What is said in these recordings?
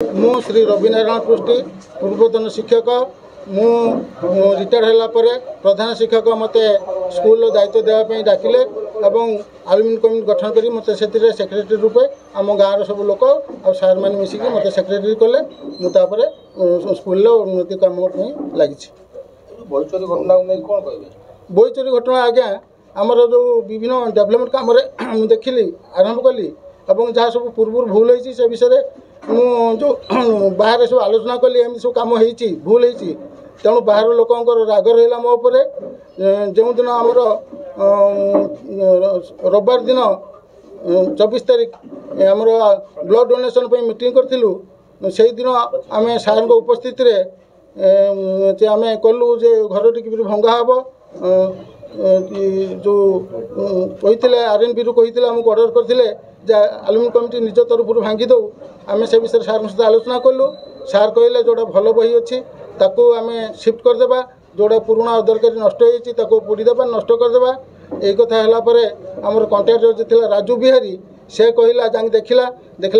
मु श्री रविनारायण पृष्टि पूर्वतन शिक्षक मु रिटायर्ड होला परे प्रधान शिक्षक मते स्कूल दायित्व देवाई डाकिले एवं आलुमिनी कमिटी गठन करी मते सेतिरे सेक्रेटरी रूपे आम गाँव सब लोक आ सार मैंने मिसिकी मते सेक्रेटरी कले मुझे स्कूल उन्नति कम लगी। बोईचोरी घटना आज्ञा आमर जो विभिन्न डेवलपमेंट कम देखिली आरंभ कली और जहाँ सब पूर्व भूल होती से विषय जो बाहर सब आलोचना कली एम सब कम हो भूल होती तेणु बाहर लोकंर राग रहा मो पर जो दिन आमर रविवार दिन 24 तारीख आमर ब्लड डोनेशन मीटिंग करूँ से दिन आम सार उपस्थित आम कलु जे घर टी भंगा हम जो कही आरएनबी रु कही आमको अर्डर करते आलुमिनी कमिटी निज तरफ भांगी दो आम से विषय सार सहित आलोचना कलु। सार कहले जोड़ा भल बही अच्छी ताकू आम शिफ्ट करदे जोड़ा पुराना अदरकारी नष्ट होती पोड़ीदे नष्ट करदे यही कथा है आमर कंट्राक्टर जो थी राजू बिहारी से कहला जाक देखला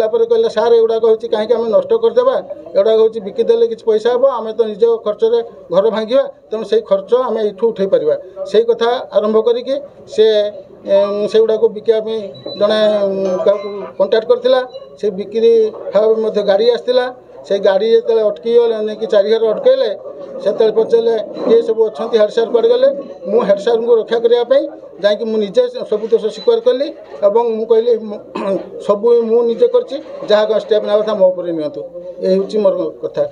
कहला सार एगुड़ाक हूँ कहीं आम नष्ट करदे एगुड़ाक हूँ बिकिदेले कि पैसा हे आम तो निज खर्च घर भांगा तेणु से खर्च आम ये उठे पार से कथा आरंभ करके से गुड़ाक बिकापी जड़े कंटाक्ट करथिला से बिक्री मध्य गाड़ी आसला से गाड़ी जो अटकी गले नहीं कि चारिघर अटकैले से पचारे किए सब अच्छा हेड सार कड़े गले मु हेड सार को रक्षा करने जाकि मुझे सब दोष स्वीकार कली और मुझे कहली सब मुझे कर स्टेप ना था मो पर नियंतु ये हूँ मोर कथा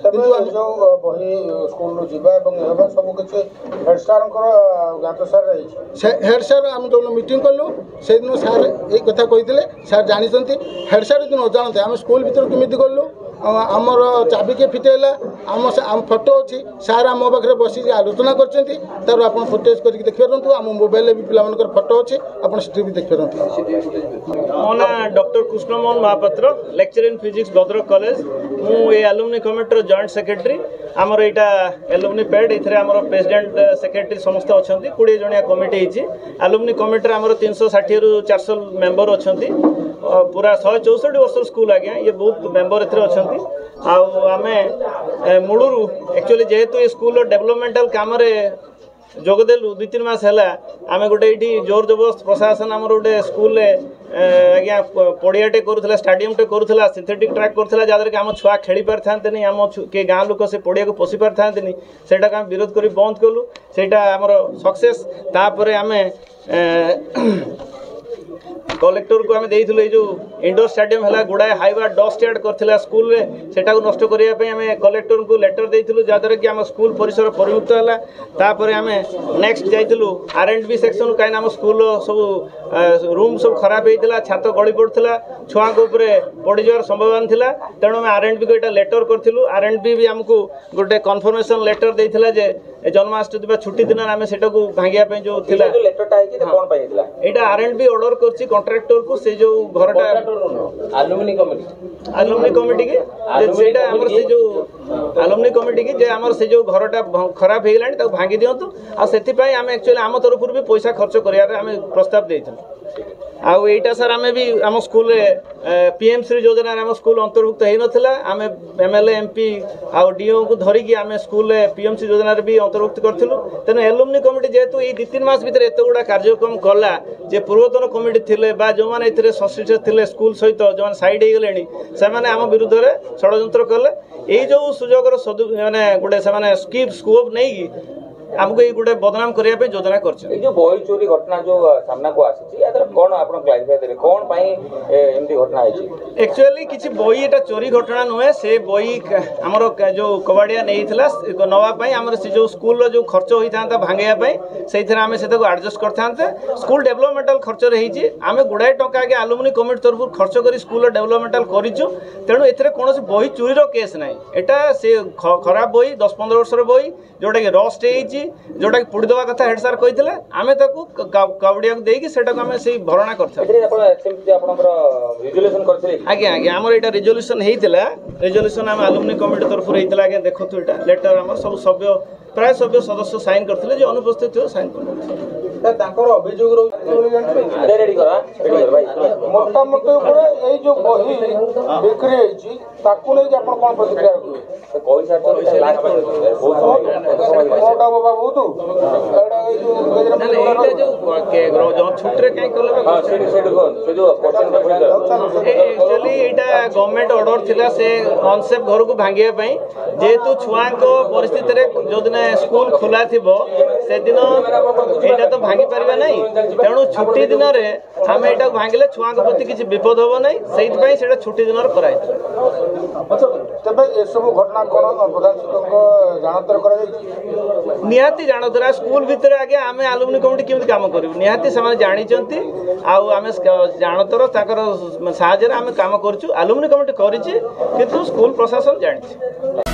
हेड सार आम जो मीटिंग कलु से दिन सार ये कथा कही सार जानते हेड सार जो न जानते आम स्कूल भर केमी गलु आमर चाबी के फिटेला आम फोटो अच्छी सार आम पाखे बस आलोचना कर आप फुटेज करके देखिए आम मोबाइल भी पिला फोटो अच्छे आप भी देखिए। मो ना doctor Krishnamohan Mahapatra lecture in physics Bhadrak college मुझे एलुमनी कमिटी जॉइंट सेक्रेटरी आमर यहाँ एलुमनी पैड ये आमर प्रेसिडेंट सेक्रेटरी समस्त अच्छा 20 जनिया कमिटी होती एलुमनी कमिटी आमर 360 रु 400 मेंबर अच्छा पूरा 164 वर्ष स्कूल आज्ञा ये बहुत मेंबर एथरे अछंती आमे मूलरू एक्चुअली जेहेतु ये स्कूल डेवलपमेंटल काम रे जोगदेलु 2-3 मास है आम गोटे ये जोर जबरदस्त प्रशासन आम गोटे स्कूल आज्ञा पड़ियाटे करूला स्टाडियमटे करूला सिंथेटिक ट्रैक करूला जहाँद्वारा कि आम छुआ खेली पारि था आम किए गाँव लोक से पड़िया को पशि पारि था सेटा आम विरोध कर बंद कलु सेटा आमर सक्सेस तापर आम कलेक्टर को आम देइथिलु जो इंडोर स्टेडियम है गुड़ाए हाइवा डस्ट यार्ड करथिला स्कूल रे सेटा को नष्ट करिया पे आम कलेक्टर को लेटर देइथिलु जहाँद्वारा कि आम स्कूल परिसर परिमुक्त है तापर आम नेक्स्ट जाइथिलु आरएंडबी सेक्शन कहीं आम स्कूल सब रूम सब खराब होता छात गली पड़ता छुआ पड़ जावर संभावना थिला तेणु आम आरएंडबी को यहाँ लेटर करूँ आरएंडबी भी आमको गोटे कन्फर्मेशन लेटर देइथिला जे जन्माष्टमी छुट्टी दिन आम सेटा को भांगिया जो थिला यहाँ आरएंडबी ऑर्डर करछि कॉन्ट्रैक्टर को से जो घरटा एलुमनी कमिटी के सेटा हमर से जो एलुमनी कमिटी के जे हमर से जो घरटा खराब हे गेलानी ताको भांगी दियंतु आ सेति पई हम एक्चुअली आम तरफ भी पैसा खर्च करिया रे हम प्रस्ताव देइथि आउ एटा सर आम भी आम स्कूल पीएमसी योजना आम स्कूल अंतर्भुक्त हो नाला आम एमएलए एमपी आउ डीओ को धरिकी आम स्कूल पीएमसी योजना भी अंतर्भुक्त करूँ तेणु एलुमनी कमिटी जेहेतु ये 2-3 मास भर एत गुड़ा कार्यक्रम कला जे पूर्वतन कमिटी थे जो मैंने संश्लिष्ट थे स्कूल सहित जो साइड हो गले से आम विरुद्ध में षड्यंत्र कले यही जो सुजोगर मानने गोटे से स्कोप नहीं आमको ये गोटे बदनाम करने योजना कर बही चोरी घटना जो सामना को आसी कौन आप क्लारिफाई देते कौन एमती घटना है एक्चुअली किसी बही एटा चोरी घटना नुहे से बही आमर जो कबाड़िया नहीं नवापाई आम से जो स्कूल जो खर्च होता था भांगाई से आम से आडजस्ट करते स्कूल डेवलपमेंटल खर्च रही आम गुड़ाए टंका आगे आलुमनी कमिटी तरफ खर्च कर स्कूल डेवलपमेंटल करूँ तेणु ए कौन बही चोरीर केस ना यहाँ से खराब बही 10-15 वर्षर बही जोटा कि रस्ट हो जोटा कि पोड़ी देवा कथा हेड सार कही आम कावड़िया को देकी आम से भरणा कर आज्ञा आज्ञा आमर यहाँ रिजोल्यूशन होता रिजोल्यूशन आम आलुमनी कमिटी तरफ होता आज्ञा देखो यहाँ लेटर आम सब सभ्य प्राय सभ्य सदस्य साइन करते अनुपस्थित साइन कर अभियोग रेडी कर भाई मोटामोटी जो बही बिक्री नहीं कौन प्रतिक्रिया कोई साथ एक्चुअली यहाँ गवर्नमेंट ऑर्डर थिला से कॉन्सेप्ट घर को भांगे जेहेतु छुआ परिस्थिति जो दिन स्कूल खोला थी से दिन यहाँ तो भांगी पार ना तेणु छुट्टी दिन में आम यहाँ भांगे छुआ प्रति किसी विपद हम ना से छुट्टी दिन कराई निहाती जानतरा स्कूल भितर आगे आम आलुमिनी कमिटी केमती काम करूँ निहाती से जानते आम जानतर साहाଯ୍य आम काम करूँ आलुमिनी कमिटी कर स्कूल प्रशासन जानी।